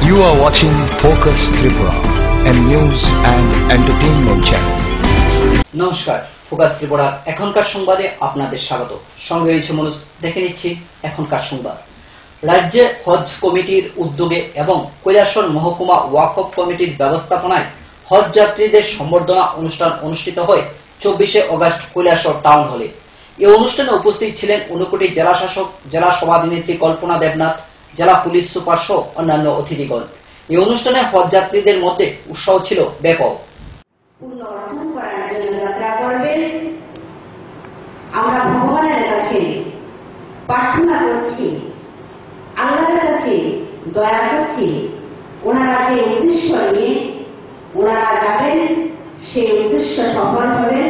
You are watching Focus Tripura, a news and entertainment channel. নমস্কার, focus ত্রিপুরার এখনকার সংবাদে আপনাদের স্বাগত। সঙ্গে রয়েছে মনোজ। দেখে নিচ্ছি এখনকার সংবাদ। রাজ্যে হজ কমিটির উদ্যোগে এবং কৈলাসহর মহকুমা ওয়াকফ কমিটির ব্যবস্থাপনায় হজ যাত্রীদের সম্বর্ধনা অনুষ্ঠান অনুষ্ঠিত হয় 24শে আগস্ট কৈলাসহর টাউন হলে। এই অনুষ্ঠানে উপস্থিত ছিলেন ঊনকোটি জেলা শাসক, জেলা সভাধিনেত্রী কল্পনা দেবনাথ, জেলা পুলিশ সুপার সহ অন্যান্য অতিথিগণ। এই অনুষ্ঠানে হজ যাত্রীদের মধ্যে উৎসাহ ছিল ব্যাপক। যাত্রা করবেন, আমরা ভগবানের কাছে প্রার্থনা করছি, আল্লাহর কাছে দয়া করছি, ওনারা যে উদ্দেশ্য নিয়ে ওনারা যাবেন সেই উদ্দেশ্য সফল হবে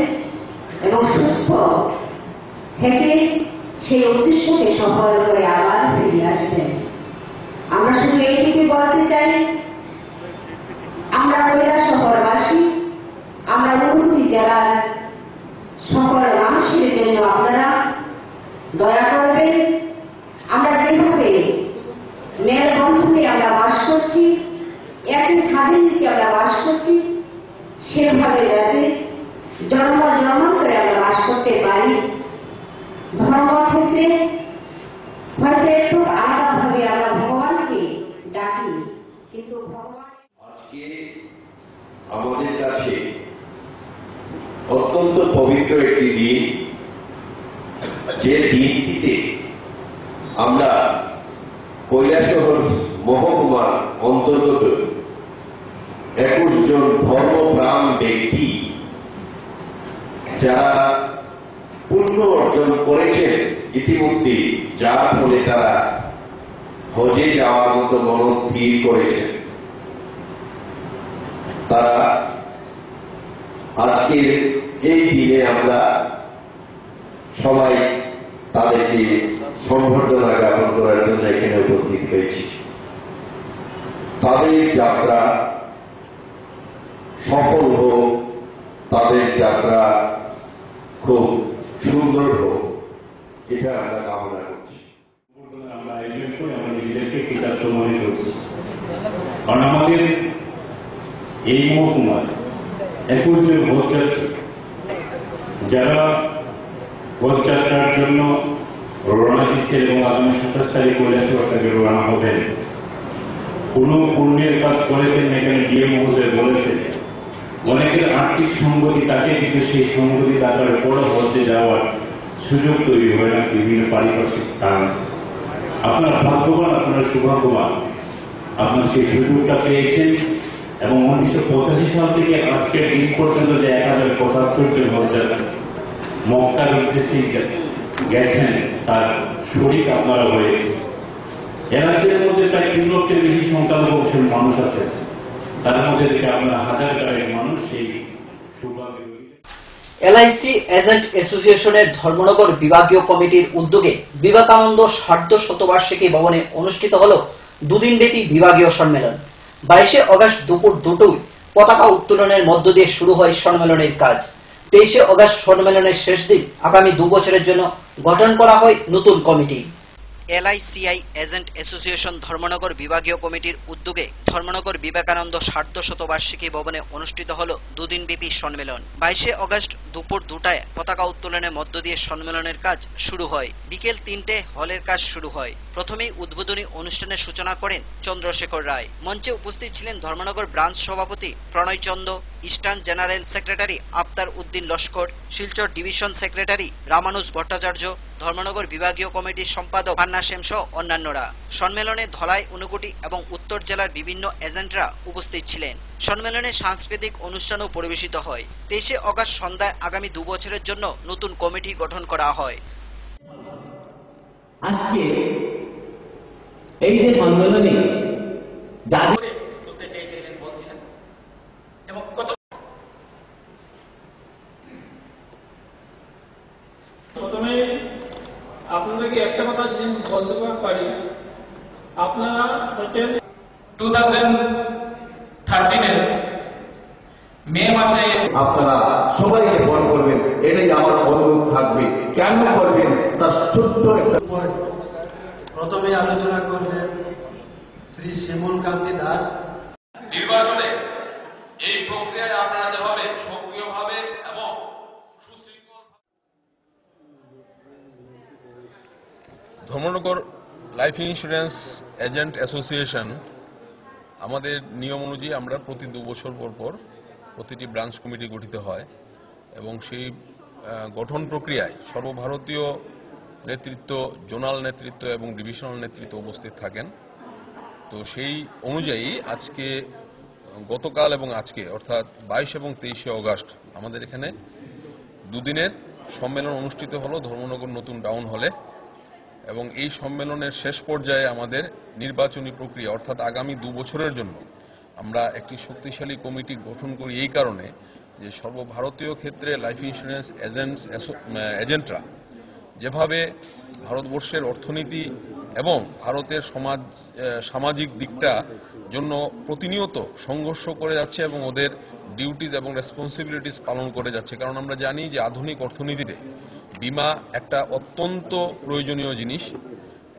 এবং সুস্থ থেকে সেই উদ্দেশ্যকে সফল করে আবার ফিরে আসবেন। আমরা শুধু এইটুকু বলতে চাই, আমরা কৈলাসহরবাসী, আমরা ঊনকোটি জেলার সকল মানুষের জন্য আপনারা দয়া করবেন। আমরা যেভাবে মেলবন্ধনে আমরা বাস করছি, একই ছাদের নিচে আমরা বাস করছি, সেভাবে যাতে জন্মান্তরে আমরা বাস করতে পারি। ধর্মক্ষেত্রে হয়তো একটু আলাদাভাবে আমরা ভগবানকে ডাকি, কিন্তু ভগবান আজকে আমাদের কাছে অত্যন্ত পবিত্র একটি দিন, যে দিনটিতে আমরা কৈলাসহর মহকুমার অন্তর্গত 21 জন ধর্মপ্রাণ ব্যক্তি যারা পুণ্য অর্জন করেছেন ইতিমধ্যে, যার ফলে তারা হজে যাওয়ার মতো মনস্থির করেছেন, তারা আজকের এই দিনে আমরা সবাই তাদেরকে সম্বর্ধনা জ্ঞাপন করার জন্য এখানে উপস্থিত হয়েছি। তাদের যাত্রা সফল হোক, তাদের যাত্রা খুব সুন্দর হোক, এটা আমরা কামনা করছি। আমরা আয়োজন করে আমাদের নিজেদেরকে কৃতার্থ মনে করছি, কারণ আমাদের এই মহকুমার 21 জন হজযাত্রী যারা হজযাত্রার জন্য রওনা দিচ্ছেন এবং আগামী 27 তারিখ কৈলাসহর থেকে রওনা হবেন। কোন পুণ্যের কাজ করেছেন এখানে গিয়ে মহোদয় বলেছেন, অনেকের আর্থিক সঙ্গতি থাকে, কিন্তু সেই সঙ্গতি থাকার বড় হজে যাওয়ার সুযোগ তৈরি হয় না বিভিন্ন পারিপার্শ্বিক কারণে। আপনার ভাগ্যবান, আপনার সৌভাগ্যবান, আপনার সেই সুযোগটা পেয়েছেন এবং 1985 সাল থেকে আজকের দিন পর্যন্ত যে 1075 জন হজযাত্রী মক্কার উদ্দেশ্যে গেছেন, তার শরীর আপনারা হয়েছে। এ রাজ্যের মধ্যে প্রায় 3 লক্ষের বেশি সংখ্যালঘু মানুষ আছে, তার মধ্যে থেকে আপনারা হাজার কারেক মানুষ সেই সৌভাগ্য। এলআইসি এজেন্ট অ্যাসোসিয়েশনের ধর্মনগর বিভাগীয় কমিটির উদ্যোগে বিবেকানন্দ সার্ধ শতবার্ষিকী ভবনে অনুষ্ঠিত হল দুদিনব্যাপী বিভাগীয় সম্মেলন। 22শে আগস্ট দুপুর 2টায় পতাকা উত্তোলনের মধ্য দিয়ে শুরু হয় সম্মেলনের কাজ। 23শে আগস্ট সম্মেলনের শেষ দিন। আগামী 2 বছরের জন্য গঠন করা হয় নতুন committee. LICI agent association Dharmanagar বিভাগীয় কমিটির উদ্যোগে ধর্মনগর বিবেকানন্দ সার্ধ শতবার্ষিকী ভবনে অনুষ্ঠিত হল দুদিনব্যাপী সম্মেলন। 22শে আগস্ট দুপুর 2টায় পতাকা উত্তোলনের মধ্য দিয়ে সম্মেলনের কাজ শুরু হয়। বিকেল 3টে হলের কাজ শুরু হয়। প্রথমেই উদ্বোধনী অনুষ্ঠানের সূচনা করেন চন্দ্রশেখর রায়। মঞ্চে উপস্থিত ছিলেন ধর্মনগর ব্রাঞ্চ সভাপতি প্রণয় চন্দ, ইস্টার্ন জেনারেল সেক্রেটারি আফতার উদ্দিন লস্কর, শিলচর ডিভিশন সেক্রেটারি রামানুজ ভট্টাচার্য, ধর্মনগর বিভাগীয় কমিটির সম্পাদক পান্না সেন সহ অন্যান্যরা। সম্মেলনে ধলাই, ঊনকোটি এবং উত্তর জেলার বিভিন্ন এজেন্টরা উপস্থিত ছিলেন। সম্মেলনে সাংস্কৃতিক অনুষ্ঠানও পরিবেশিত হয়। 23শে আগস্ট সন্ধ্যায় আগামী 2 বছরের জন্য নতুন কমিটি গঠন করা হয়। আজকে এই যে সম্মেলনে যাদের করতে চেয়েছিলেন বলছিলেন, এবং কত প্রথমে আপনাদেরকে একটা কথা বলতে পারি, আপনারা হচ্ছেন 2013 মে মাসে আপনারা সবাইকে ফোন করবেন, এটাই আমার অনুরোধ থাকবে। কেন করবেন তার ছোট্ট একটা প্রথমে আলোচনা করবেন শ্রী শিমুল কান্তি দাস। নির্বাচনে এই প্রক্রিয়ায় আপনারা যেভাবে সক্রিয়ভাবে এবং সুশৃঙ্খল Dharmanagar life insurance agent association আমাদের নিয়ম অনুযায়ী আমরা প্রতি 2 বছর পর প্রতিটি ব্রাঞ্চ কমিটি গঠিত হয় এবং সেই গঠন প্রক্রিয়ায় সর্বভারতীয় নেতৃত্ব, জোনাল নেতৃত্ব এবং ডিভিশনাল নেতৃত্ব উপস্থিত থাকেন। তো সেই অনুযায়ী আজকে গতকাল এবং আজকে অর্থাৎ 22 এবং 23শে অগাস্ট আমাদের এখানে 2 দিনের সম্মেলন অনুষ্ঠিত হলো ধর্মনগর নতুন টাউন হলে এবং এই সম্মেলনের শেষ পর্যায়ে আমাদের নির্বাচনী প্রক্রিয়া অর্থাৎ আগামী 2 বছরের জন্য আমরা একটি শক্তিশালী কমিটি গঠন করি এই কারণে যে সর্বভারতীয় ক্ষেত্রে লাইফ ইন্স্যুরেন্স এজেন্টরা যেভাবে ভারতবর্ষের অর্থনীতি এবং ভারতের সামাজিক দিকটা জন্য প্রতিনিয়ত সংঘর্ষ করে যাচ্ছে এবং ওদের ডিউটিজ এবং রেসপন্সিবিলিটিস পালন করে যাচ্ছে। কারণ আমরা জানি যে আধুনিক অর্থনীতিতে বীমা একটা অত্যন্ত প্রয়োজনীয় জিনিস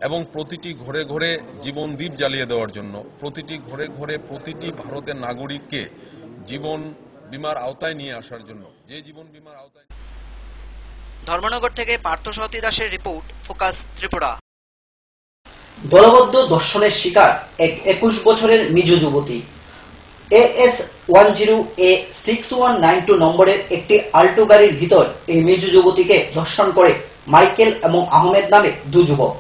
এবং প্রতিটি ঘরে ঘরে জীবন দ্বীপ জ্বালিয়ে দেওয়ার জন্য প্রতিটি ঘরে ঘরে প্রতিটি ভারতের নাগরিককে জীবন বীমার আওতায় নিয়ে আসার জন্য যে জীবন বীমার আওতায়। ধর্মনগর থেকে পার্থসারথী দাসের রিপোর্ট, ফোকাস ত্রিপুরা। দলবদ্ধ ধর্ষণের শিকার এক 21 বছরের মিজু যুবতী। AS10A6192 নম্বরের একটি আল্টো গাড়ির ভিতর এই মিজু যুবতীকে ধর্ষণ করে মাইকেল এবং আহমেদ নামে 2 যুবক।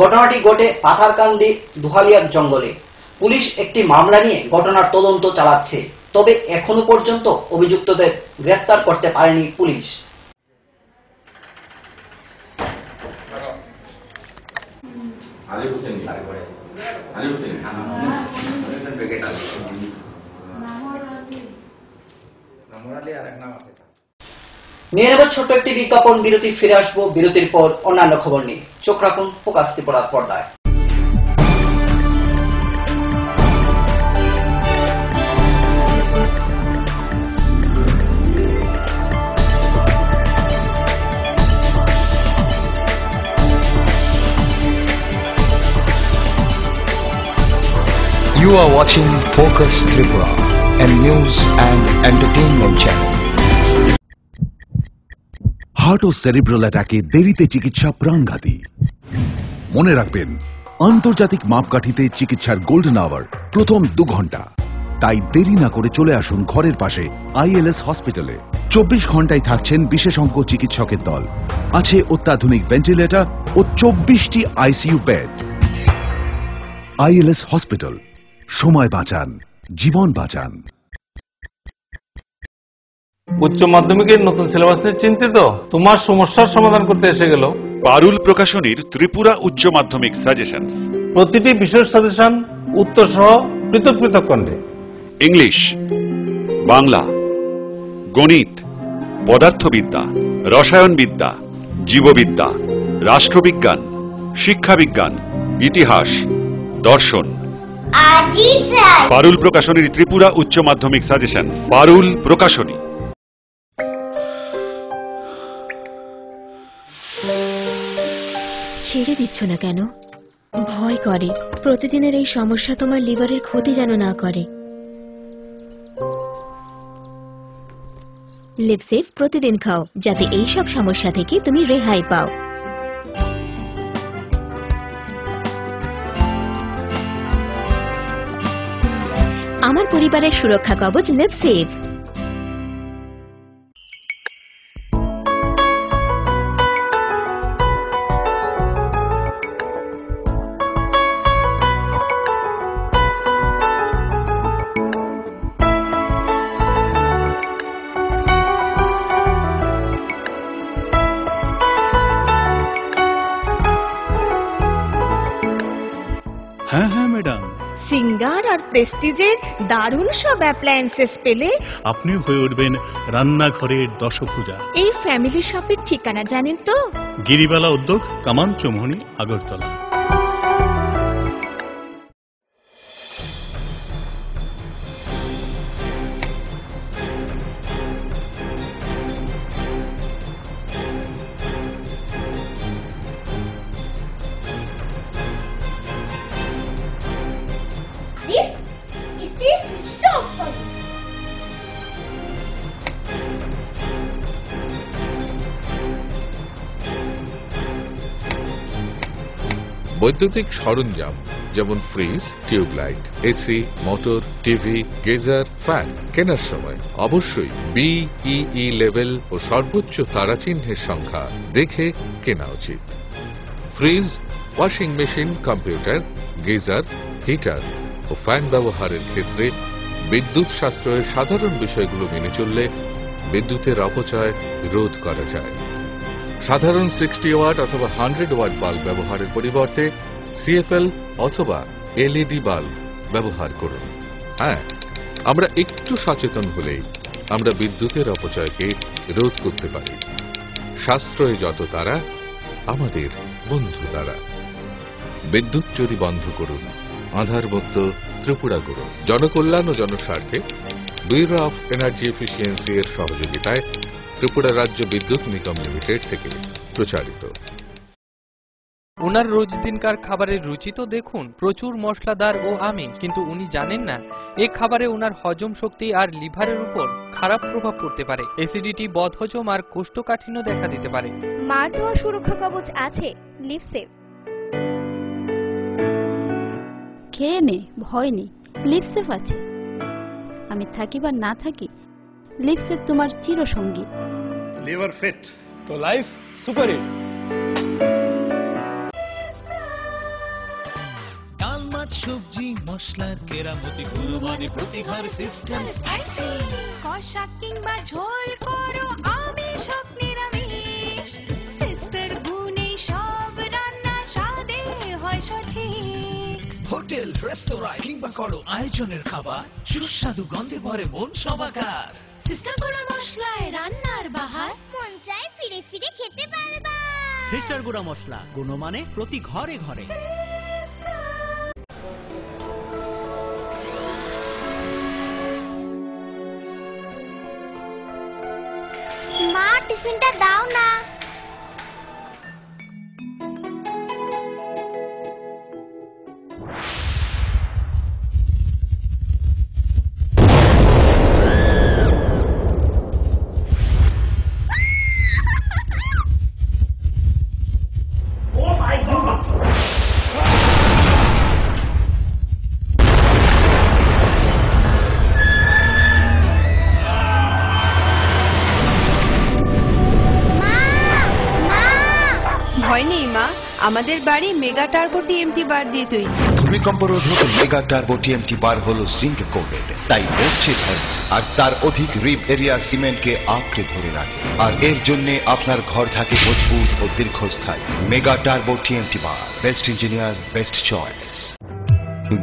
ঘটনাটি ঘটে পাথারকান্দি দুহালিয়া জঙ্গলে। পুলিশ একটি মামলা নিয়ে ঘটনার তদন্ত চালাচ্ছে, তবে এখনো পর্যন্ত অভিযুক্তদের গ্রেফতার করতে পারেনি পুলিশ। নিয়ে নেব ছোট্ট একটি বিজ্ঞাপন বিরতি, ফিরে আসবো বিরতির পর অন্যান্য খবর নিয়ে। চোখ রাখুন ফোকাস ত্রিপুরার পর্দায়। You are watching Focus Tripura, a news and entertainment channel. Heart ও সেরিব্রাল অ্যাটাকে দেরিতে চিকিৎসা প্রাণঘাতী। মনে রাখবেন, আন্তর্জাতিক মাপকাঠিতে চিকিৎসার গোল্ডেন আওয়ার প্রথম 2 ঘন্টা। তাই দেরি না করে চলে আসুন ঘরের পাশে ILS হসপিটালে। 24 ঘন্টায় থাকছেন বিশেষজ্ঞ চিকিৎসকের দল। আছে অত্যাধুনিক ভেন্টিলেটর ও 24টি ICU বেড। ILS হসপিটাল, সময় বাঁচান, জীবন বাঁচান। উচ্চ মাধ্যমিকের নতুন সিলেবাস নিয়ে চিন্তিত? তোমার সমস্যার সমাধান করতে এসে গেল পারুল প্রকাশনীর ত্রিপুরা উচ্চ মাধ্যমিক সাজেশনস। প্রতিটি বিষয়ের সাজেশন উত্তর সহ পৃথক পৃথক খণ্ডে। ইংলিশ, বাংলা, গণিত, পদার্থবিদ্যা, রসায়নবিদ্যা, জীববিদ্যা, রাষ্ট্রবিজ্ঞান, শিক্ষাবিজ্ঞান, ইতিহাস, দর্শন। পারুল প্রকাশনীর ত্রিপুরা উচ্চ মাধ্যমিক সাজেশনস। পারুল প্রকাশনী। ছেড়ে দিচ্ছ না কেন? ভয় করে প্রতিদিনের এই সমস্যা তোমার লিভারের ক্ষতি যেন না করে। লিভসেভ প্রতিদিন খাও, যাতে এই সব সমস্যা থেকে তুমি রেহাই পাও। আমার পরিবারের সুরক্ষা কবচ লিভসেভ। হ্যাঁ হ্যাঁ ম্যাডাম, সিঙ্গার আর প্রেস্টিজের দারুণ সব অ্যাপ্লায়েন্সেস পেলে আপনিও হয়ে উঠবেন রান্নাঘরের দশভুজা। এই ফ্যামিলি শপের ঠিকানা জানেন তো? গিরিবালা উদ্যোগ, কামান চৌমুহনী, আগরতলা। বৈদ্যুতিক সরঞ্জাম যেমন fridge, tubelight, AC, motor, TV, geyser, fan কেনার সময় অবশ্যই BEE লেভেল ও সর্বোচ্চ তারাচিহ্নের সংখ্যা দেখে কেনা উচিত। Fridge, washing machine, computer, geyser, heater ও ফ্যান ব্যবহারের ক্ষেত্রে বিদ্যুৎ সাশ্রয়ের সাধারণ বিষয়গুলো মেনে চললে বিদ্যুতের অপচয় রোধ করা যায়। সাধারণ 60 ওয়াট অথবা 100 ওয়াট বাল্ব ব্যবহারের পরিবর্তে CFL অথবা LED বাল্ব ব্যবহার করুন। হ্যাঁ, আমরা একটু সচেতন হলেই আমরা বিদ্যুতের অপচয়কে রোধ করতে পারি। সাশ্রয়ে যত তারা, আমাদের বন্ধু তারা। বিদ্যুৎ চুরি বন্ধ করুন, আধারমুক্ত ত্রিপুরা করুন। জনকল্যাণ ও জনস্বার্থে ব্যুরো অফ এনার্জি এফিসিয়েন্সি এর সহযোগিতায় ত্রিপুরা রাজ্য বিদ্যুৎ নিগম লিমিটেড থেকে প্রচারিত। ওনার রোজ দিনকার খাবারের রুচি তো দেখুন, প্রচুর মশলাদার ও আমিষ, কিন্তু উনি জানেন না এই খাবারে ওনার হজম শক্তি আর লিভারের উপর খারাপ প্রভাব পড়তে পারে। অ্যাসিডিটি, বদহজম আর কোষ্ঠকাঠিন্য দেখা দিতে পারে। মার দেওয়া সুরক্ষা কবচ আছে লিভসেভ। খেয়ে নে, ভয় নেই, লিভসেভ আছে। আমি থাকি বা না থাকি, লিভসেভ তোমার চিরসঙ্গী। লিভার ফিট তো লাইফ সুপার হিট। ডাল, মাছ, সবজি, মশলার কেরামতি, গুণমানে প্রতিঘার সিস্টেম স্পাইসি। কষা কিংবা ঝোল করো আমিষ হোক নিরামিষ, সিস্টার গুণে সব রান্না স্বাদে হয় সঠিক। হোটেল, রেস্তোরাঁ কিংবা করো আয়োজনের খাবার, সুস্বাদু গন্ধে ভরে মন সবাকার। সিস্টার গুঁড়া মশলায় রান্নার বাহার, মন চায় ফিরে ফিরে খেতে পারবা। সিস্টার গুঁড়া মশলা, গুণমানে প্রতি ঘরে ঘরে। মা, টিফিনটা দাও না। ভয় নেই মা, আমাদের বাড়ি মেগা টার্বো TMT বার দিয়ে তৈরি। ভূমিকম্প রোধক মেগা টার্বো TMT বার হলো জিঙ্ক কোটেড, তাই নড়ছে ধরে আর তার অধিক রিব এরিয়া সিমেন্টকে আঁকড়ে ধরে রাখে, আর এর জন্য আপনার ঘর থাকে মজবুত ও দীর্ঘস্থায়ী। মেগা টার্বো TMT বার, বেস্ট ইঞ্জিনিয়ার, বেস্ট চয়েস।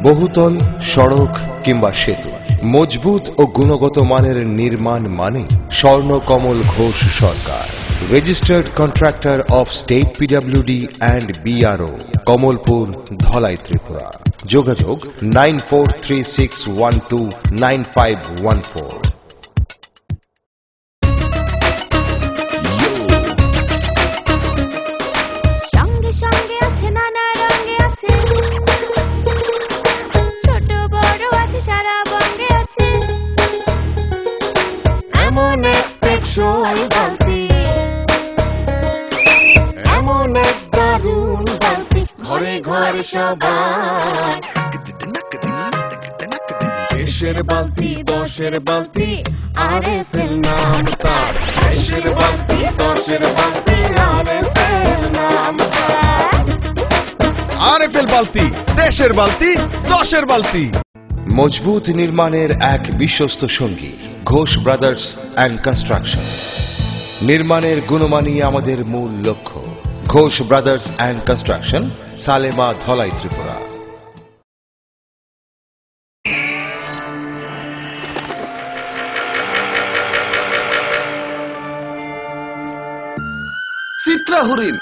বহুতল, সড়ক কিংবা সেতু, মজবুত ও গুণগত মানের নির্মাণ মানে Swarnakamal Ghosh Sarkar, registered contractor of state PWD and BRO, Kamalpur, Dhalai, Tripura. যোগাযোগ 9436129514। সঙ্গে সঙ্গে আছে, নানা রঙে আছে, ছোট বড় আছে, সারা বঙ্গে আছে। এমন এক টেকসই বালতি, এমন এক দারুণ বালতি, ঘরে ঘরে সবার। দেশের বালতি, দশের বালতি, RFL নাম তার। দেশের বালতি, দশের বালতি, RFL নাম তার। RFL বালতি, দেশের বালতি, দশের বালতি। মজবুত নির্মাণের এক বিশ্বস্ত সঙ্গী, ঘোষ ব্রাদার্স অ্যান্ড কনস্ট্রাকশন। নির্মাণের গুণমানই আমাদের মূল লক্ষ্য। Ghosh brothers and construction, Salema, Dhalai, Tripura. Chitra হরিণ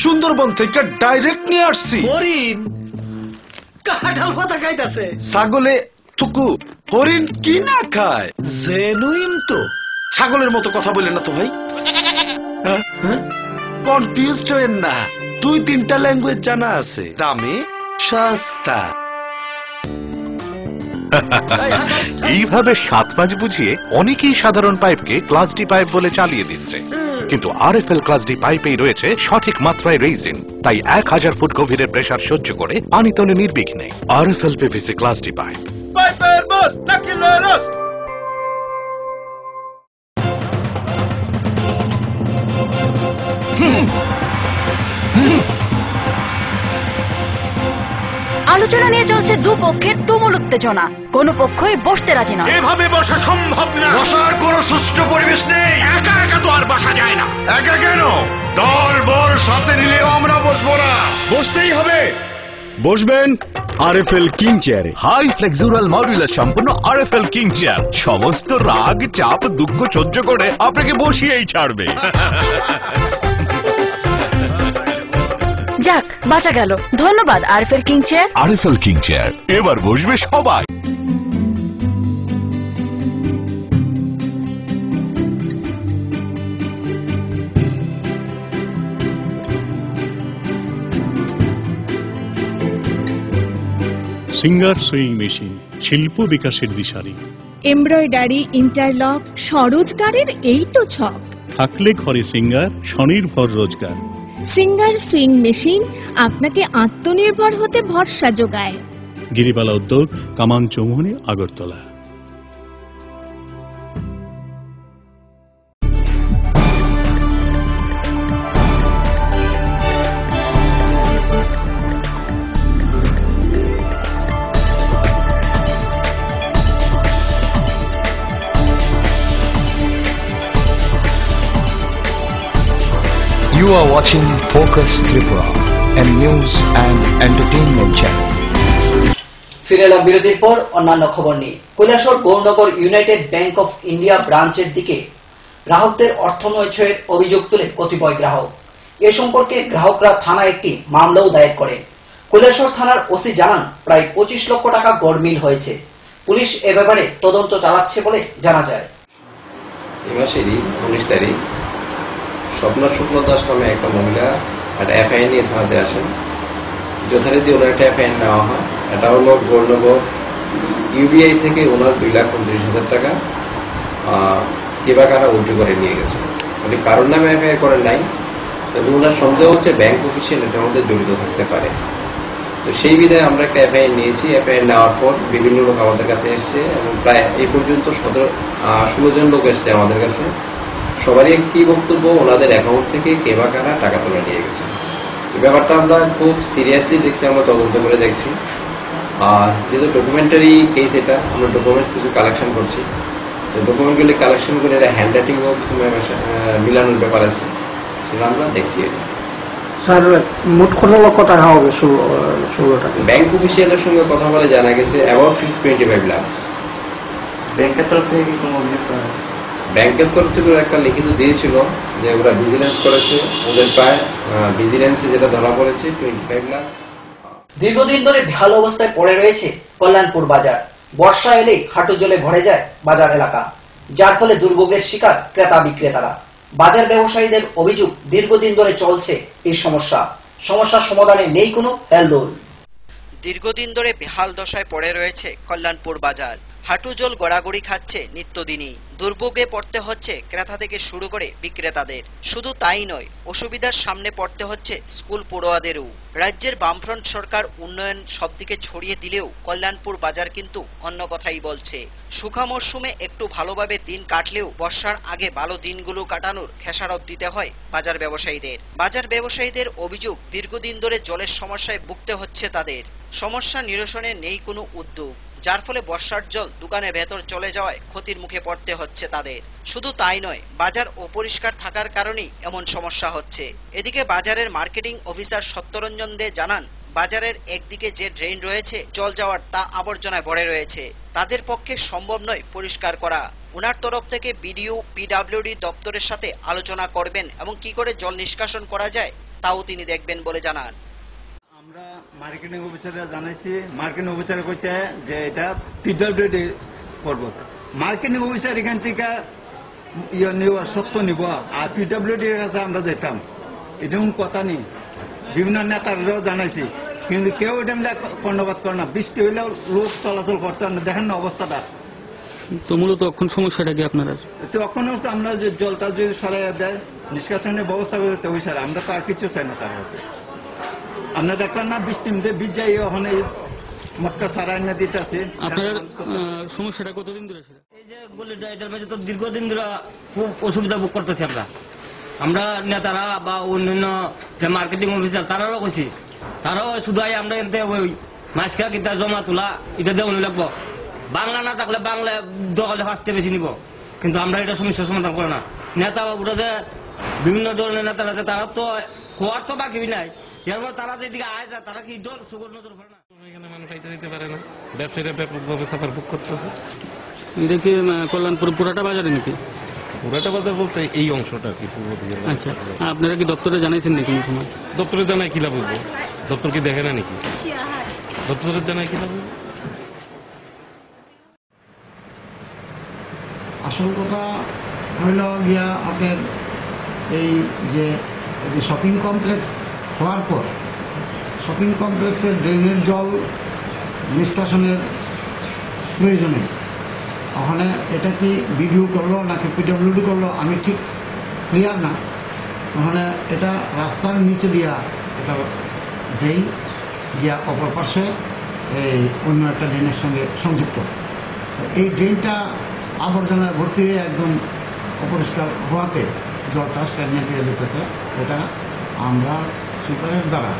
সুন্দরবন থেকে ডাইরেক্ট নিয়ে আসছি। হরিণ কাঁঠাল পাতা খাইতাছে। ছাগলে থুকু, হরিণ কি না খায়? জেনুইন তো। ছাগলের মতো কথা বলেন না তো ভাই, কনফিউজড হয়েন না। 2-3টা ল্যাঙ্গুয়েজ জানা আছে, দামে সস্তা। এইভাবে 7-5 বুঝিয়ে অনেকেই সাধারণ পাইপকে ক্লাস ডি পাইপ বলে চালিয়ে দিচ্ছে, কিন্তু আরএফএল ক্লাস ডি পাইপেই রয়েছে সঠিক মাত্রায় রেইজিন, তাই 1000 ফুট গভীরের প্রেসার সহ্য করে পানি তোলে নির্বিঘ্নে। RFL PVC class D pipe. পাইপের বস নাকিলেরস। আলোচনা নিয়ে চলছে দুপক্ষের তুমুল উত্তেজনা, কোনো পক্ষই বসতে রাজি নয়। এভাবে বসা সম্ভব না, বসার কোনো সুষ্ঠু পরিবেশ নেই। একা একা তো আর বসা যায় না। একা কেন, দল বল সাথে নিলেও আমরা বসবো না। বসতেই হবে। বসবেন আরএফএল কিং চেয়ারে। হাই ফ্লেক্সুরাল মডুলার সম্পন্ন আরএফএল কিং চেয়ার সমস্ত রাগ চাপ দুঃখ সহ্য করে আপনাকে বসিয়েই ছাড়বে। যাক, বাঁচা গেল। ধন্যবাদ RFL king chair. RFL king chair, এবার বসবে সবাই। সিঙ্গার সুইং মেশিন, শিল্প বিকাশের দিশারি। এমব্রয়ডারি, ইন্টারলক, স্বরোজগারের এই তো ছক। থাকলে ঘরে সিঙ্গার, স্বনির্ভর রোজগার। সিঙ্গার সুইং মেশিন আপনাকে আত্মনির্ভর হতে ভরসা যোগায়। গিরিবালা উদ্যোগ, কামান Chowmuhani, Agartala. You are watching Focus Tripura, a news and entertainment channel. ফিরে এলাম বিরতির পর অন্যান্য খবর নিয়ে। Kailashahar Gaurnagar United bank of India ব্রাঞ্চের দিকে গ্রাহকদের অর্থ নয়ছয়ের অভিযোগ তুলে কতিপয় গ্রাহক। এ সম্পর্কে গ্রাহকরা থানায় একটি মামলাও দায়ের করেন। কৈলাসহর থানার ওসি জানান, প্রায় 25 লক্ষ টাকা গড়মিল হয়েছে। পুলিশ এ ব্যাপারে তদন্ত চালাচ্ছে বলে জানা যায়। এই মাসেরই 19 তারিখ স্বপ্না শুক্ল দাস নামে একটা মহিলা একটা এফআইআর নিয়ে থানাতে আসেন। যথারীতি ওনার একটা এফআইআর নেওয়া হয়। এটা হলো গৌরনগর ইউবিআই থেকে ওনার 2,29,000 টাকা কেবাকারা উল্টো করে নিয়ে গেছে। উনি কারোর নামে এফআইআর করেন নাই, তবে ওনার সন্দেহ হচ্ছে ব্যাংক অফিসিয়াল এটার মধ্যে জড়িত থাকতে পারে। তো সেই বিধায় আমরা একটা এফআইআর নিয়েছি। এফআইআর নেওয়ার পর বিভিন্ন লোক আমাদের কাছে এসছে এবং প্রায় এই পর্যন্ত 16 জন লোক এসছে আমাদের কাছে। সবারই একটি বক্তব্য, ওনাদের অ্যাকাউন্ট থেকে কেবাকারা টাকা তুলে নিয়ে গেছে। এই ব্যাপারটা আমরা খুব সিরিয়াসলি দেখছি, আমরা তদন্ত করে দেখছি। আর যেহেতু ডকুমেন্টারি কেস, এটা আমরা ডকুমেন্টস কিছু কালেকশন করছি। তো ডকুমেন্টগুলি কালেকশন করে এটা হ্যান্ড রাইটিংও কিছু মিলানোর ব্যাপার আছে, সেটা আমরা দেখছি। এটা স্যার মোট কত লক্ষ টাকা হবে? 16 টাকা। ব্যাংক অফিসিয়ালের সঙ্গে কথা বলে জানা গেছে অ্যাবাউট 25 লাখ। ব্যাংকের তরফ থেকে কি কোনো অভিযোগ করা হয়েছে? ব্যাংকের তরফ থেকে একটা লিখিত দিয়েছিল যে ওরা ভিজিলেন্স করেছে, ওদের প্রায় ভিজিলেন্সে যেটা ধরা পড়েছে 25 লাখ। দীর্ঘদিন ধরে বেহাল অবস্থায় পড়ে রয়েছে কল্যাণপুর বাজার। বর্ষা এলেই হাঁটু জলে ভরে যায় বাজার এলাকা, যার ফলে দুর্ভোগের শিকার ক্রেতা বিক্রেতারা। বাজার ব্যবসায়ীদের অভিযোগ, দীর্ঘদিন ধরে চলছে এই সমস্যার সমাধানে নেই কোনো হেলদোল। দীর্ঘদিন ধরে বেহাল দশায় পড়ে রয়েছে কল্যাণপুর বাজার। হাঁটু জল গড়াগড়ি খাচ্ছে নিত্যদিনই। দুর্ভোগে পড়তে হচ্ছে ক্রেতা থেকে শুরু করে বিক্রেতাদের। শুধু তাই নয়, অসুবিধার সামনে পড়তে হচ্ছে স্কুল পড়ুয়াদেরও। রাজ্যের বামফ্রন্ট সরকার উন্নয়ন সবদিকে ছড়িয়ে দিলেও কল্যাণপুর বাজার কিন্তু অন্য কথাই বলছে। শুখা মরশুমে একটু ভালোভাবে দিন কাটলেও বর্ষার আগে ভালো দিনগুলো কাটানোর খেসারত দিতে হয় বাজার ব্যবসায়ীদের। বাজার ব্যবসায়ীদের অভিযোগ, দীর্ঘদিন ধরে জলের সমস্যায় ভুগতে হচ্ছে তাদের। সমস্যা নিরসনে নেই কোনো উদ্যোগ, যার ফলে বর্ষার জল দোকানের ভেতর চলে যাওয়ায় ক্ষতির মুখে পড়তে হচ্ছে তাদের। শুধু তাই নয়, বাজার অপরিষ্কার থাকার কারণেই এমন সমস্যা হচ্ছে। এদিকে বাজারের মার্কেটিং অফিসার সত্যরঞ্জন দে জানান, বাজারের একদিকে যে ড্রেন রয়েছে জল যাওয়ার, তা আবর্জনায় ভরে রয়েছে। তাদের পক্ষে সম্ভব নয় পরিষ্কার করা। ওনার তরফ থেকে বিডিও পিডব্লিউডি দপ্তরের সাথে আলোচনা করবেন এবং কি করে জল নিষ্কাশন করা যায় তাও তিনি দেখবেন বলে জানান। আমরা মার্কেটিং অফিসাররা জানাইছি, মার্কেটিং অফিসার কইছে যে এটা পিডব্লিউডি করব। মার্কেটিং অফিসার এখান থেকে সত্য নিব, আর পিডব্লিউডির কাছে আমরা যেতাম, এরকম কথা নেই। বিভিন্ন নেতারাও জানাইছি, কিন্তু কেউ এটা কর্ণপাত করে না। বৃষ্টি হইলেও লোক চলাচল করতে পারে না, দেখেন না অবস্থাটা। তো মূলত এখন সমস্যাটা কি আপনারা? তো এখন আমরা যে জলটা যদি সরাই দেয়, নিষ্কাশনের ব্যবস্থা করে দেয়, ওই সারা আমরা তো আর কিছু চাই না তার কাছে। আমরা দেখলাম না বৃষ্টির মধ্যে ভিজাই ওখানে মটকা সারাই না দিতে আছে। আপনার সমস্যাটা কতদিন ধরে? এই যে গলিটা, এটার মাঝে তো দীর্ঘদিন ধরে খুব অসুবিধা ভোগ করতেছি আমরা নেতারা বা অন্যান্য যে মার্কেটিং অফিসার তারাও কইছি, তারাও শুধু আমরা এনতে ওই মাছকা কিতা জমা তোলা এটা দেওয়া লাগবো। বাংলা না থাকলে বাংলা দোকানে ফার্স্টে বেশি নিব, কিন্তু আমরা এটা সমস্যার সমাধান করে না। নেতা বাবুরা যে বিভিন্ন ধরনের নেতারা যে তারা তো হওয়ার তো বাকি নাই, এরপর তারা যেদিকে আয় যায় তারা কি সুগর নজর পড়ে না। এখানে মানুষ আইতে দিতে পারে না, ব্যবসায়ীরা ব্যাপকভাবে সাফার ভোগ করতেছে। এটা কি কল্যাণপুর পুরাটা বাজারে নাকি? পুরাটা বাজার বলতে এই অংশটা কি পূর্ব দিকে। আচ্ছা, আপনারা কি দপ্তরে জানাইছেন নাকি? কোনো সময় দপ্তরে জানাই কি লাভ হইব? দপ্তর কি দেখে না নাকি? দপ্তরে জানাই কি লাভ হইব? আসল কথা হইল গিয়া আপনার এই যে শপিং কমপ্লেক্স হওয়ার পর শপিং কমপ্লেক্সের ড্রেনের জল নিষ্কাশনের প্রয়োজনে ওখানে এটা কি বিডিও করলো নাকি পিডব্লিউডি করলো আমি ঠিক ক্লিয়ার না। ওখানে এটা রাস্তার নিচে দিয়া এটা ড্রেন গিয়া অপর পাশে এই অন্য একটা ড্রেনের সঙ্গে সংযুক্ত। এই ড্রেনটা আবর্জনায় ভর্তি হয়ে একদম অপরিষ্কার হওয়াতে জলটা স্ট্যাগনেট হয়ে যেতেছে। এটা আমরা সুপারের দ্বারা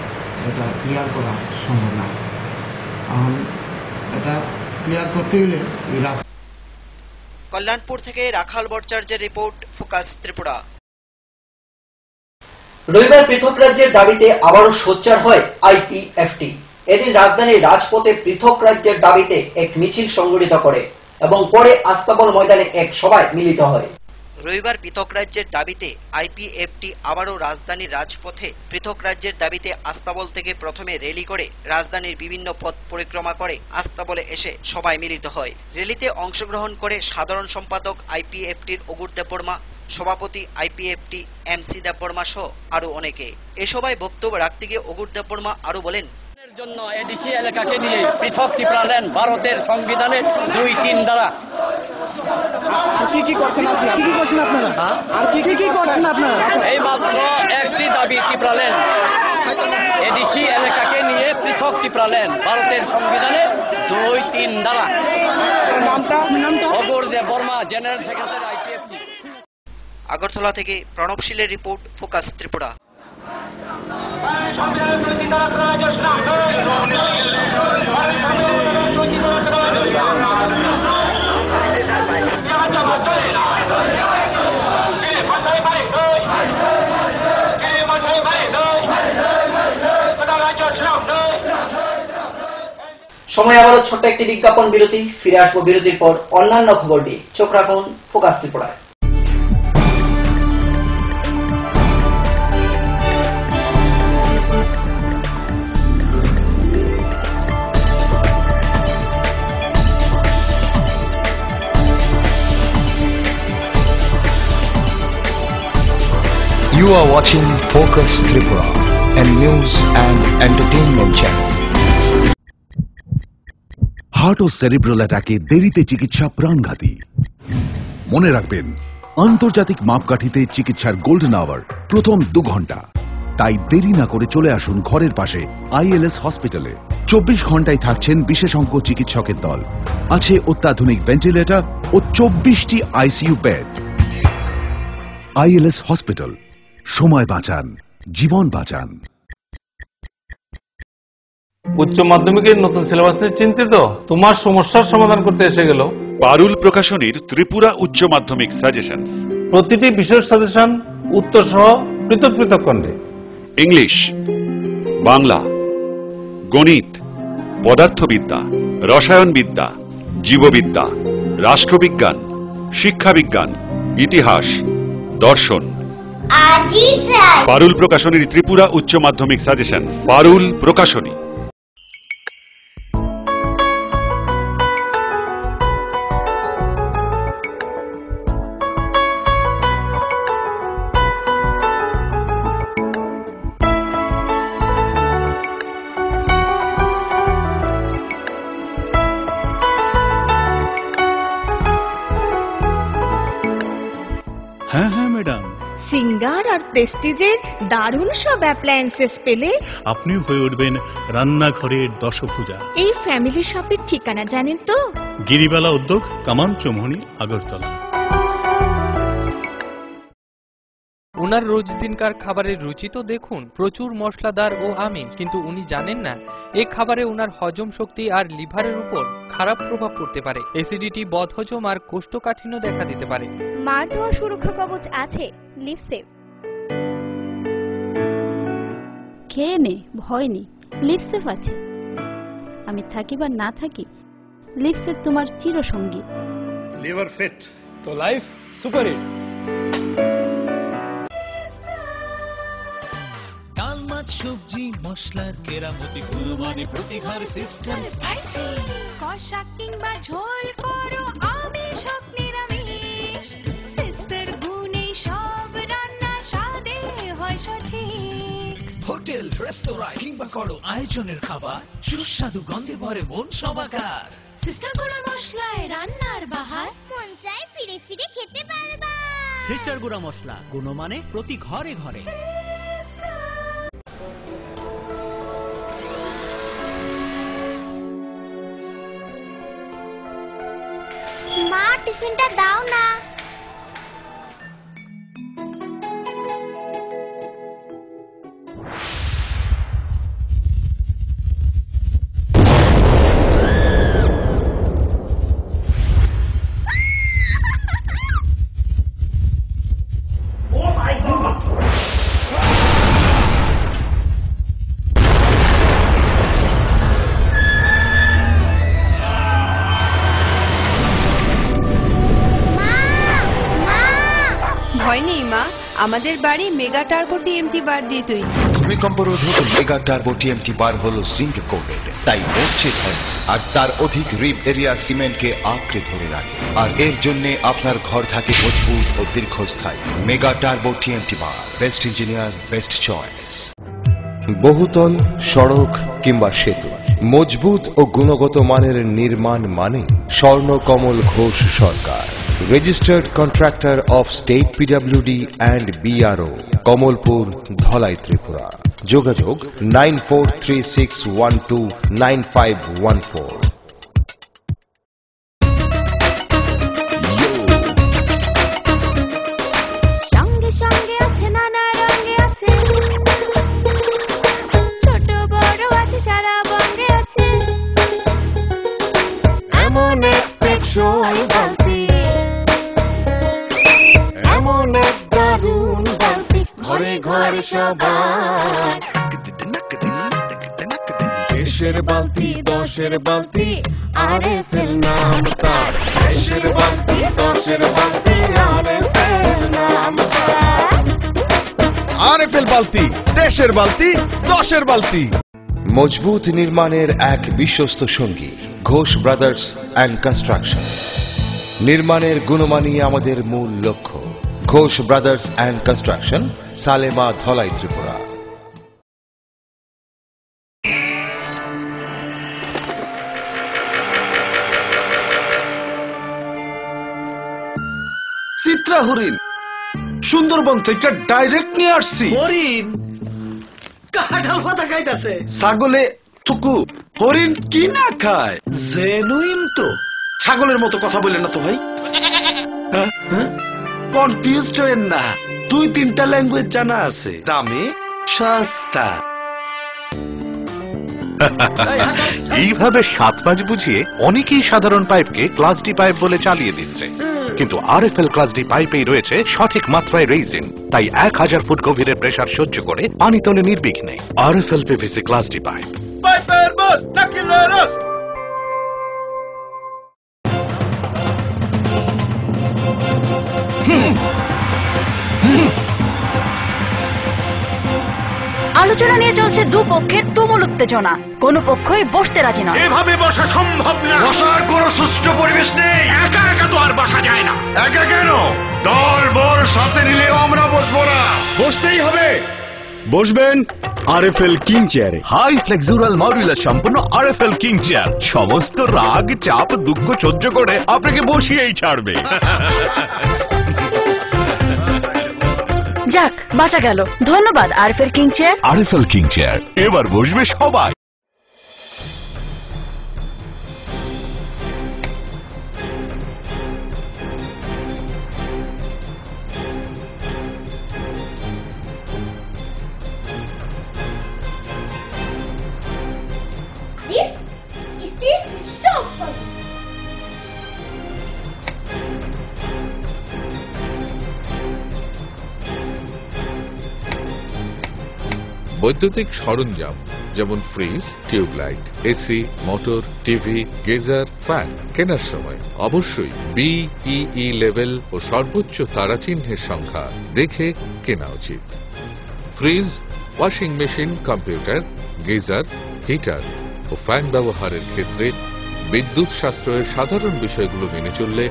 এটা ক্লিয়ার করা সম্ভব না। এখন এটা ক্লিয়ার করতে হলে এই রাস্তা। কল্যাণপুর থেকে রাখাল ভট্টাচার্যের রিপোর্ট, ফোকাস ত্রিপুরা। রবিবার পৃথক রাজ্যের দাবিতে আবারও সোচ্চার হয় আইপিএফটি। এদিন রাজধানীর রাজপথে পৃথক রাজ্যের দাবিতে এক মিছিল সংগঠিত করে এবং পরে আস্তাবল ময়দানে এক সভায় মিলিত হয়। রবিবার পৃথক রাজ্যের দাবিতে আইপিএফটি আবারও রাজধানীর রাজপথে পৃথক রাজ্যের দাবিতে আস্তাবল থেকে প্রথমে র্যালি করে রাজধানীর বিভিন্ন পথ পরিক্রমা করে আস্তাবলে এসে সভায় মিলিত হয়। র্যালিতে অংশগ্রহণ করে সাধারণ সম্পাদক আইপিএফটির অগুর দেববর্মা, সভাপতি আইপিএফটি এমসি দেববর্মা সহ আরো অনেকে। এ সভায় বক্তব্য রাখতে গিয়ে অগুর দেববর্মা আরো বলেন, জন্য এডিসি এলাকাকে নিয়ে পৃথক ত্রিপুরা ল্যান্ড ভারতের সংবিধানের 2-3 ধারা। এই মাত্র একটি দাবি ত্রিপুরা ল্যান্ড, এডিসি এলাকাকে নিয়ে পৃথক ত্রিপুরা ল্যান্ড ভারতের সংবিধানের 2-3 ধারা। Agur Debbarma, general secretary IPFT. Agartala থেকে প্রণবশীলের রিপোর্ট, ফোকাস ত্রিপুরা। সময় আবারও ছোট্ট একটি বিজ্ঞাপন বিরতি। ফিরে আসবো বিরতির পর অন্যান্য খবর নিয়ে। চোখ রাখুন ফোকাস ত্রিপুরায়। You are watching Focus Tripura, a news and entertainment channel. Heart ও সেরিব্রাল অ্যাটাকে দেরিতে চিকিৎসা প্রাণঘাতী। মনে রাখবেন, আন্তর্জাতিক মাপকাঠিতে চিকিৎসার গোল্ডেন আওয়ার প্রথম 2 ঘন্টা। তাই দেরি না করে চলে আসুন ঘরের পাশে আইএলএস হসপিটালে। 24 ঘন্টায় থাকছেন বিশেষজ্ঞ চিকিৎসকের দল, আছে অত্যাধুনিক ভেন্টিলেটর ও 24টি আইসিইউ বেড। আইএলএস হসপিটাল, সময় বাঁচান, জীবন বাঁচান। উচ্চ মাধ্যমিকের নতুন সিলেবাস নিয়ে চিন্তিত? তোমার সমস্যার সমাধান করতে এসে গেল পারুল প্রকাশনীর ত্রিপুরা উচ্চ মাধ্যমিক সাজেশনস। প্রতিটি বিষয়ের সাজেশন উত্তর সহ পৃথক পৃথক খণ্ডে। ইংলিশ, বাংলা, গণিত, পদার্থবিদ্যা, রসায়নবিদ্যা, জীববিদ্যা, রাষ্ট্রবিজ্ঞান, শিক্ষাবিজ্ঞান, ইতিহাস, দর্শন। পারুল প্রকাশনীর ত্রিপুরা উচ্চ মাধ্যমিক সাজেশনস। পারুল প্রকাশনী। সিঙ্গার আর প্রেস্টিজের দারুণ সব অ্যাপ্লায়েন্সেস পেলে আপনিও হয়ে উঠবেন রান্নাঘরের দশভুজা। এই ফ্যামিলি শপের ঠিকানা জানেন তো? গিরিবালা উদ্যোগ, কামান চৌমুহনী, আগরতলা। উনার রোজ দিনকার খাবারের রুচি তো দেখুন, প্রচুর মশলাদার ও আমিষ, কিন্তু উনি জানেন না এই খাবারে উনার হজম শক্তি আর লিভারের উপর খারাপ প্রভাব পড়তে পারে। অ্যাসিডিটি, বদহজম আর কোষ্ঠকাঠিন্য দেখা দিতে পারে। মার দেওয়া সুরক্ষা কবচ আছে লিভসেভ। খেয়ে নে, ভয় নেই, লিভসেভ আছে। আমি থাকি বা না থাকি, লিভসেভ তোমার চিরসঙ্গী। লিভার ফিট তো লাইফ সুপার হিট। ডাল, মাছ, সবজি, মশলার কেরামতি, গুণমানে প্রতি ঘর সিস্টার স্পাইসি। কষা কিংবা ঝোল করো আমিষ হোক নিরামিষ, সিস্টার গুণে সব রান্না স্বাদে হয় সঠিক। হোটেল, রেস্তোরাঁ কিংবা করো আয়োজনের খাবার, সুস্বাদু গন্ধে ভরে মন সবাকার। সিস্টার গুঁড়া মশলায় রান্নার বাহার, মন চাই ফিরে ফিরে খেতে পারবা। সিস্টার গুঁড়া মশলা, গুণমানে প্রতি ঘরে ঘরে। মা, টিফিনটা দাও না। ভয় নেই মা, আমাদের বাড়ি মেগা টার্বো টিএমটি বার দিয়ে তৈরি। ভূমিকম্প রোধক মেগা টার্বো টিএমটি বার হলো জিঙ্ক কোটেড, তাই মরছে ধরে আর তার অধিক রিব এরিয়া সিমেন্টকে আঁকড়ে ধরে রাখে। আর এর জন্য আপনার ঘর থাকে মজবুত ও দীর্ঘস্থায়ী। মেগা টার্বো টিএমটি বার, বেস্ট ইঞ্জিনিয়ার, বেস্ট চয়েস। বহুতল, সড়ক কিংবা সেতু, মজবুত ও গুণগত মানের নির্মাণ মানে Swarnakamal Ghosh Sarkar, registered contractor of state PWD and BRO, Kamalpur, Dhalai, Tripura. যোগাযোগ 9436129514। সঙ্গে সঙ্গে আছে, নানা রঙে আছে, ছোট বড় আছে, সারা বঙ্গে আছে। এমন এক টেকসই বালতি, এমন এক দারুণ বালতি, ঘরে ঘরে সবার। দেশের বালতি, দশের বালতি, আরএফএল নাম তার। দেশের বালতি, দশের বালতি, আরএফএল নাম তার। আরএফএল বালতি, দেশের বালতি, দশের বালতি। মজবুত নির্মাণের এক বিশ্বস্ত সঙ্গী, ঘোষ ব্রাদার্স অ্যান্ড কনস্ট্রাকশন। নির্মাণের গুণমানই আমাদের মূল লক্ষ্য। Ghosh brothers and construction, Salema, Dhalai, Tripura. Chitra হরিণ সুন্দরবন থেকে ডাইরেক্ট নিয়ে আসছি। হরিণ কাঁঠাল পাতা খাইতেছে। ছাগলে থুকু, হরিণ কি না খায়? জেনুইন তো। ছাগলের মতো কথা বললেন না তো ভাই। কনফিউজড হয়েন না, 2-3টা ল্যাঙ্গুয়েজ জানা আছে, দামে সস্তা। এইভাবে 7-5 বুঝিয়ে অনেকেই সাধারণ পাইপকে ক্লাস ডি পাইপ বলে চালিয়ে দিচ্ছে, কিন্তু আরএফএল ক্লাস ডি পাইপেই রয়েছে সঠিক মাত্রায় রেইজিন, তাই 1000 ফুট গভীরের প্রেসার সহ্য করে পানি তোলে নির্বিঘ্নে। RFL PVC class D pipe. পাইপের বস নাকিলারস। আলোচনা নিয়ে চলছে দুপক্ষের তুমুল উত্তেজনা, কোনো পক্ষই বসতে রাজি নয়। এভাবে বসা সম্ভব না, বসার কোনো সুষ্ঠু পরিবেশ নেই। একা একা তো আর বসা যায় না। একা কেন, দল বল সাথে নিলেও আমরা বসবো না। বসতেই হবে। বসবেন আরএফএল কিং চেয়ারে। হাই ফ্লেক্সুরাল মডুলার সম্পন্ন আরএফএল কিং চেয়ার সমস্ত রাগ, চাপ, দুঃখ সহ্য করে আপনাকে বসিয়েই ছাড়বে। যাক বাঁচা গেল। ধন্যবাদ RFL king chair. RFL king chair, এবার বসবে সবাই। বৈদ্যুতিক সরঞ্জাম যেমন fridge, tubelight, AC, motor, TV, geyser, fan কেনার সময় অবশ্যই BEE লেভেল ও সর্বোচ্চ তারাচিহ্নের সংখ্যা দেখে কেনা উচিত। Fridge, washing machine, computer, geyser, heater ও ফ্যান ব্যবহারের ক্ষেত্রে বিদ্যুৎ সাশ্রয়ের সাধারণ বিষয়গুলো মেনে চললে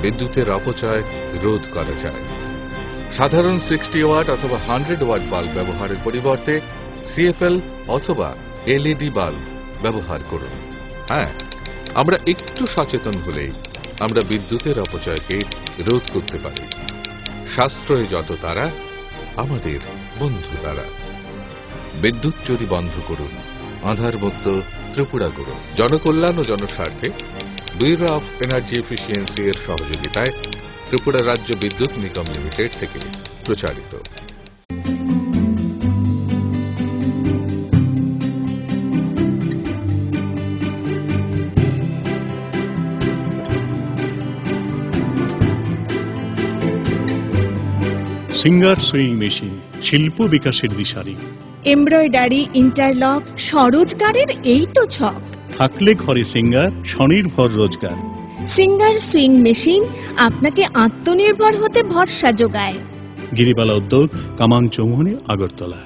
বিদ্যুতের অপচয় রোধ করা যায়। সাধারণ 60 ওয়াট অথবা 100 ওয়াট বাল্ব ব্যবহারের পরিবর্তে CFL অথবা LED বাল্ব ব্যবহার করুন। হ্যাঁ, আমরা একটু সচেতন হলেই আমরা বিদ্যুতের অপচয়কে রোধ করতে পারি। সাশ্রয় যত তারা, আমাদের বন্ধু তারা। বিদ্যুৎ চুরি বন্ধ করুন, আধার মুক্ত ত্রিপুরা করুন। জনকল্যাণ ও জনস্বার্থে ব্যুরো অফ এনার্জি এফিসিয়েন্সি এর সহযোগিতায় ত্রিপুরা রাজ্য বিদ্যুৎ নিগম লিমিটেড থেকে প্রচারিত। সিঙ্গার সুইং মেশিন, শিল্প বিকাশের দিশারি। এমব্রয়ডারি, ইন্টারলক, স্বরোজগারের এই তো ছক। থাকলে ঘরে সিঙ্গার, স্বনির্ভর রোজগার। সিঙ্গার সুইং মেশিন আপনাকে আত্মনির্ভর হতে ভরসা যোগায়। গিরিবালা উদ্যোগ, কামাং Chowmuhani, Agartala.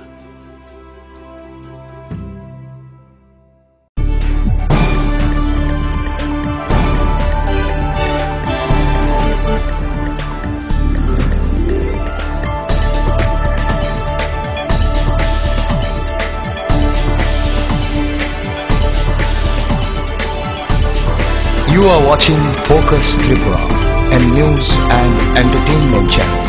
You are watching Focus Tripura, a news and entertainment channel.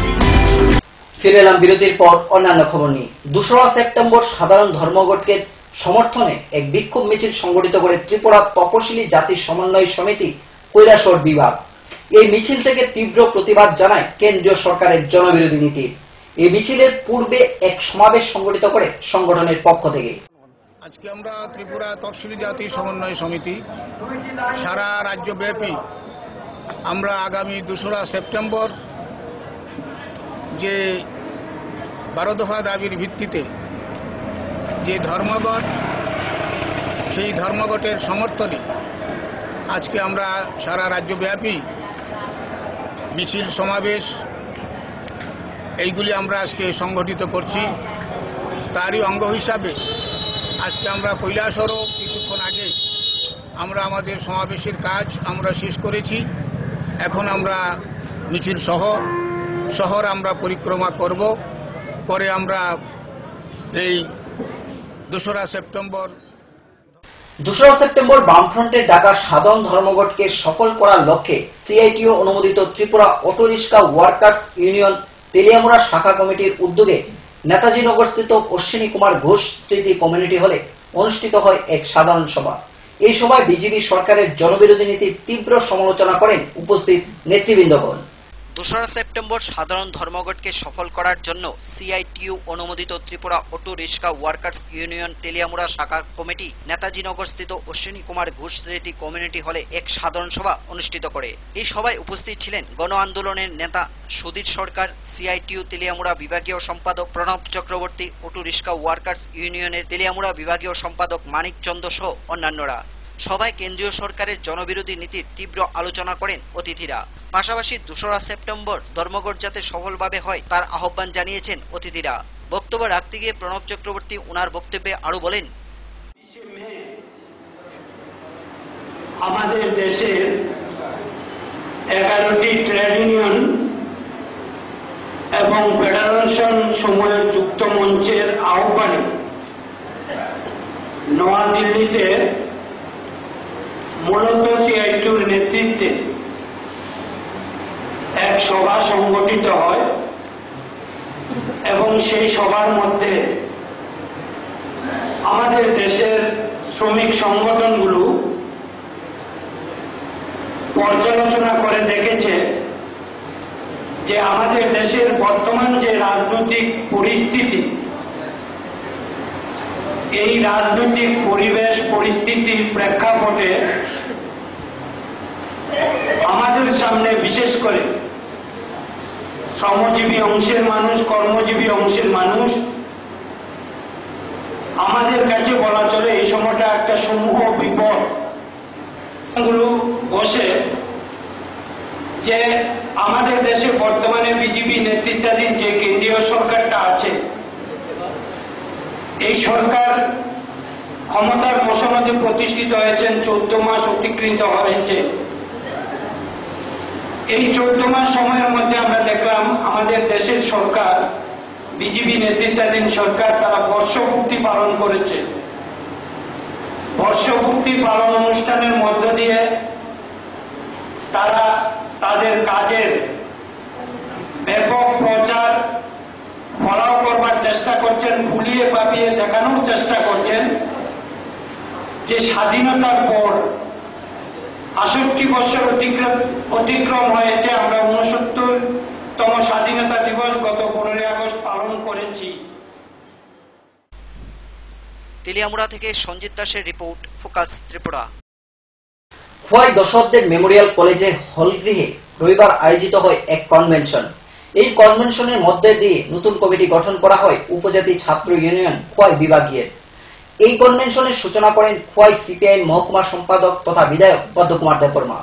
ফিরে এলাম বিরতির পর অন্যান্য খবর নিয়ে। 2রা সেপ্টেম্বর সাধারণ ধর্মঘটকে সমর্থনে এক বিক্ষোভ মিছিল সংগঠিত করে ত্রিপুরা তপশিলি জাতি সমন্বয় সমিতি কৈলাসহর বিভাগ। এই মিছিল থেকে তীব্র প্রতিবাদ জানায় কেন্দ্রীয় সরকারের জনবিরোধী নীতি। এই মিছিলের পূর্বে এক সমাবেশ সংগঠিত করে সংগঠনের পক্ষ থেকে। আজকে আমরা ত্রিপুরা তফসিলি জাতি সমন্বয় সমিতি সারা রাজ্যব্যাপী আমরা আগামী 2রা সেপ্টেম্বর যে 12 দফা দাবির ভিত্তিতে যে ধর্মঘট, সেই ধর্মঘটের সমর্থনে আজকে আমরা সারা রাজ্যব্যাপী মিছিল, সমাবেশ এইগুলি আমরা আজকে সংগঠিত করছি। তারই অঙ্গ হিসাবে আজকে আমরা কৈলাসহরও কিছুক্ষণ আগে আমরা আমাদের সমাবেশের কাজ আমরা শেষ করেছি। এখন আমরা মিছিল শহর আমরা পরিক্রমা করব, করে আমরা এই 2রা সেপ্টেম্বর বামফ্রন্টের ডাকা সাধারণ ধর্মঘটকে সফল করার লক্ষ্যে CITO অনুমোদিত Tripura auto rickshaw workers union Teliamura শাখা কমিটির উদ্যোগে নেতাজি নগরস্থিত অশ্বিনী কুমার ঘোষ স্মৃতি কমিউনিটি হলে অনুষ্ঠিত হয় এক সাধারণ সভা। এই সভায় বিজেপি সরকারের জনবিরোধী নীতির তীব্র সমালোচনা করেন উপস্থিত নেতৃবৃন্দগণ। 2রা সেপ্টেম্বর সাধারণ ধর্মঘটকে সফল করার জন্য CITO অনুমোদিত Tripura auto rickshaw workers union Teliamura শাখা কমিটি নেতাজি নগরস্থিত অশ্বিনী কুমার ঘোষ স্মৃতি কমিউনিটি হলে এক সাধারণ সভা অনুষ্ঠিত করে। এই সভায় উপস্থিত ছিলেন গণ আন্দোলনের নেতা সুধীর সরকার, CITO তেলিয়ামুড়া বিভাগীয় সম্পাদক Pranab Chakraborty, auto rickshaw workers ইউনিয়নের তেলিয়ামুড়া বিভাগীয় সম্পাদক মানিক চন্দ্র সহ অন্যান্যরা। সভায় কেন্দ্রীয় সরকারের জনবিরোধী নীতির তীব্র আলোচনা করেন অতিথিরা। পাশাপাশি 2রা সেপ্টেম্বর ধর্মঘট যাতে সফলভাবে হয় তার আহ্বান জানিয়েছেন অতিথিরা। বক্তব্য রাখতে গিয়ে প্রণব চক্রবর্তী ওনার বক্তব্যে আরো বলেন, আমাদের দেশের 11টি ট্রেড ইউনিয়ন এবং ফেডারেশন সময়ের যুক্ত মঞ্চের আহ্বানে নয়াদিল্লিতে মূলত CITOর নেতৃত্বে এক সভা সংগঠিত হয় এবং সেই সবার মধ্যে আমাদের দেশের শ্রমিক সংগঠনগুলো পর্যালোচনা করে দেখেছে যে আমাদের দেশের বর্তমান যে রাজনৈতিক পরিস্থিতি, এই রাজনৈতিক পরিবেশ পরিস্থিতির প্রেক্ষাপটে আমাদের সামনে বিশেষ করে শ্রমজীবী অংশের মানুষ, কর্মজীবী অংশের মানুষ, আমাদের কাছে বলা চলে এই সময়টা একটা সমূহ বিপদ গুলো বসে যে আমাদের দেশে বর্তমানে বিজেপি নেতৃত্বাধীন যে কেন্দ্রীয় সরকারটা আছে, এই সরকার ক্ষমতার বসনতে প্রতিষ্ঠিত হয়েছেন 14 মাস অতিক্রান্ত হয়েছে। এই 14 মাস সময়ের মধ্যে আমরা দেখলাম আমাদের দেশের সরকার, বিজেপি নেতৃত্বাধীন সরকার, তারা বর্ষপূর্তি পালন করেছে। বর্ষপূর্তি পালন অনুষ্ঠানের মধ্য দিয়ে তারা তাদের কাজের ব্যাপক প্রচার ফলাও করবার চেষ্টা করছেন, ভুলিয়ে পাপিয়ে দেখানোর চেষ্টা করছেন যে স্বাধীনতার পর 68 বছর অতিক্রম হয়েছে। আমরা 69তম স্বাধীনতা দিবস গত 15 আগস্ট পালন করেছি। তেলিয়ামুড়া থেকে সঞ্জিত দাসের report, focus Tripura. Khowai Dasharathdeb Memorial কলেজে হলগৃহে রবিবার আয়োজিত হয় এক কনভেনশন। এই কনভেনশনের মধ্যে দিয়ে নতুন কমিটি গঠন করা হয় উপজাতি ছাত্র ইউনিয়ন খোয়াই বিভাগীয়। এই কনভেনশনের সূচনা করেন খোয়াই সিপিআইএম মহকুমা সম্পাদক তথা বিধায়ক পদ্মকুমার দেববর্মা।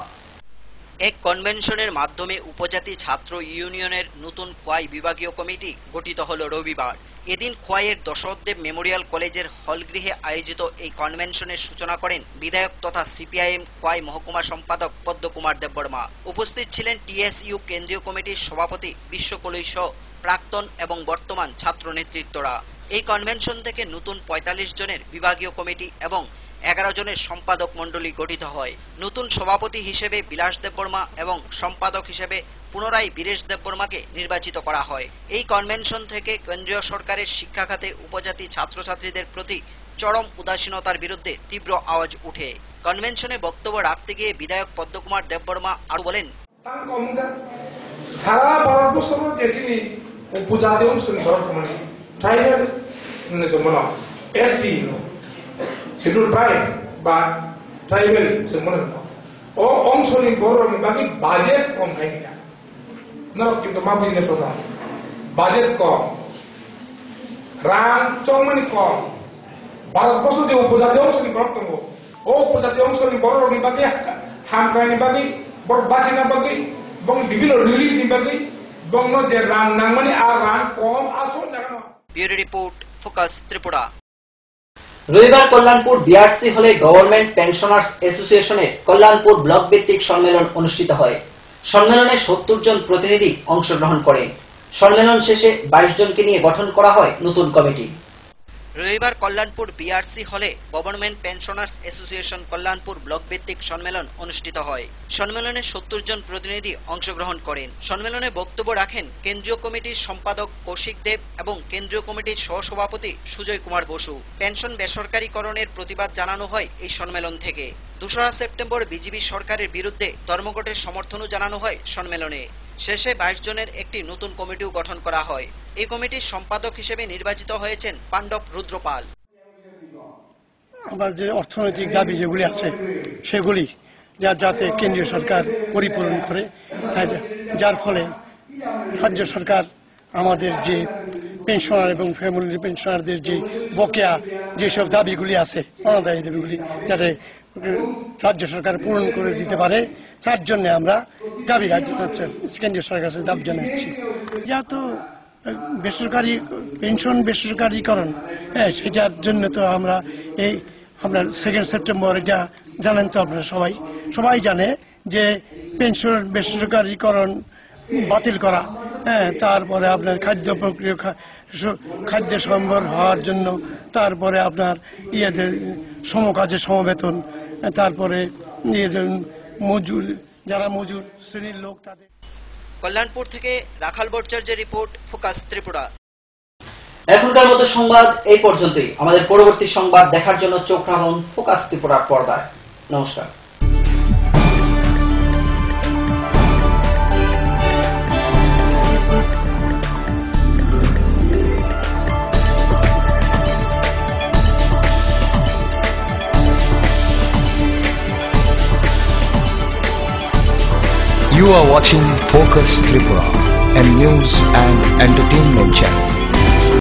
এক কনভেনশনের মাধ্যমে উপজাতি ছাত্র ইউনিয়নের নতুন খোয়াই বিভাগীয় কমিটি গঠিত হল রবিবার। এদিন খোয়াইয়ের দশরথদেব মেমোরিয়াল কলেজের হলগৃহে আয়োজিত এই কনভেনশনের সূচনা করেন বিধায়ক তথা সিপিআইএম খোয়াই মহকুমা সম্পাদক পদ্মকুমার দেববর্মা। উপস্থিত ছিলেন টিএসইউ কেন্দ্রীয় কমিটির সভাপতি বিশ্বকলই সহ প্রাক্তন এবং বর্তমান ছাত্র নেতৃত্বরা। এই কনভেনশন থেকে নতুন 45 জনের বিভাগীয় কমিটি এবং 11 জনের সম্পাদক মণ্ডলী গঠিত হয়। নতুন সভাপতি হিসেবে বিলাস দেববর্মা এবং সম্পাদক হিসেবে পুনরায় বীরেশ দেববর্মাকে নির্বাচিত করা হয়। এই কনভেনশন থেকে কেন্দ্রীয় সরকারের শিক্ষা খাতে উপজাতি ছাত্রছাত্রীদের প্রতি চরম উদাসীনতার বিরুদ্ধে তীব্র আওয়াজ উঠে। কনভেনশনে বক্তব্য রাখতে গিয়ে বিধায়ক পদ্মকুমার দেববর্মা আরো বলেন, সারা ভারতবর্ষ যেসিনি উপজাতি অংশ ট্রাইবেল এসটি শিডিউল ট্রাইব বা ট্রাইবেল ও অংশনি বড়নি বাকি বাজেট কম খাইছে না, কিন্তু মা বুঝলে প্রথম বাজেট কম, রান চৌমানি কম। ভারতবর্ষ যে উপজাতি অংশনি বর্তমান ও উপজাতি অংশনি বড়নি বাকি হামকানি বাকি বড় বাচিনা বাকি এবং বিভিন্ন রিলিফ বাকি বঙ্গ যে রান নাংমানি আর রান কম আসো জানো। Bureau report, focus Tripura. রবিবার কল্যাণপুর বিআরসি হলে গভর্নমেন্ট পেনশনার্স অ্যাসোসিয়েশনের কল্যাণপুর ব্লক ভিত্তিক সম্মেলন অনুষ্ঠিত হয়। সম্মেলনে 70 জন প্রতিনিধি অংশগ্রহণ করেন। সম্মেলন শেষে 22 জনকে নিয়ে গঠন করা হয় নতুন কমিটি। রবিবার কল্যাণপুর বিআরসি হলে government pensioners association Kalyanpur block ভিত্তিক সম্মেলন অনুষ্ঠিত হয়। সম্মেলনে 70 জন প্রতিনিধি অংশগ্রহণ করেন। সম্মেলনে বক্তব্য রাখেন কেন্দ্রীয় কমিটির সম্পাদক কৌশিক দেব এবং কেন্দ্রীয় কমিটির সহসভাপতি সুজয় কুমার বসু। পেনশন বেসরকারীকরণের প্রতিবাদ জানানো হয় এই সম্মেলন থেকে। 2রা সেপ্টেম্বর বিজেপি সরকারের বিরুদ্ধে ধর্মঘটের সমর্থনও জানানো হয় সম্মেলনে। শেষে 22 জনের একটি নতুন কমিটিও গঠন করা হয়। এই কমিটির সম্পাদক হিসেবে নির্বাচিত হয়েছেন পাণ্ডব রুদ্রপাল। আমার যে অর্থনৈতিক দাবি যেগুলি আছে সেগুলি যাতে কেন্দ্রীয় সরকার পরিপূরণ করে, যার ফলে রাজ্য সরকার আমাদের যে পেনশনার এবং ফ্যামিলি পেনশনারদের যে বকেয়া যেসব দাবিগুলি আছে, অনাদায়ী দাবিগুলি যাতে রাজ্য সরকার পূরণ করে দিতে পারে, তার জন্য আমরা দাবি কেন্দ্রীয় সরকারের কাছে দাবি জানাচ্ছি। যেহেতু বেসরকারি পেনশন বেসরকারীকরণ, সেটার জন্য তো আমরা 2 সেপ্টেম্বর এটা জানেন তো আপনারা সবাই জানে যে পেনশন বেসরকারীকরণ বাতিল করা, তারপরে আপনার খাদ্য প্রক্রিয়া খাদ্য সম্ভর হওয়ার জন্য, তারপরে আপনার সমকাজে সমবেতন, তারপরে মজুর যারা মজুর শ্রেণীর লোক তাদের। কল্যাণপুর থেকে রাখাল ভট্টাচার্যের রিপোর্ট, ফোকাস ত্রিপুরা। এখনকার মতো সংবাদ এই পর্যন্তই। আমাদের পরবর্তী সংবাদ দেখার জন্য চোখ রাখুন ফোকাস ত্রিপুরার পর্দায়। নমস্কার। You are watching Focus Tripura, a news and entertainment channel.